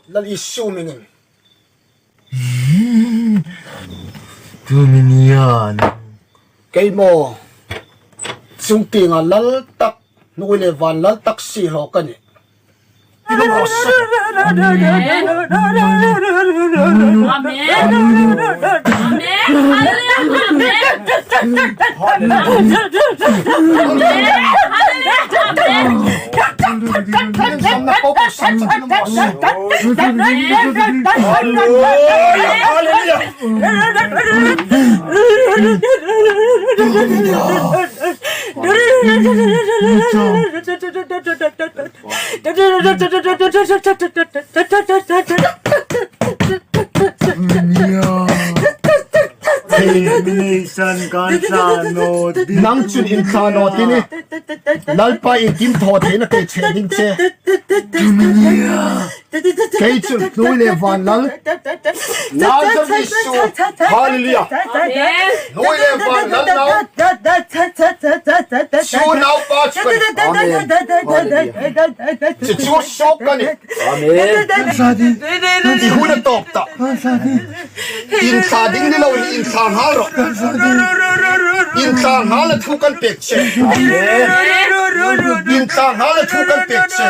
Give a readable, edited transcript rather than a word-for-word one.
lal isu mingin Tuminian. kay mo chung tinga lal tak nuile van lal tak si ho kani Elimination Kansano. nang chun in khano tini lal pa i kim tho the na te chening che kay chun nuile van lal lazam isu hallelujah nuile van lal now chu now pa chun chu chu shok kani Sadi. i huna top ta in kha ding ni lo in kha haro in kha hala thu kan pek che in kha hala thu kan pek che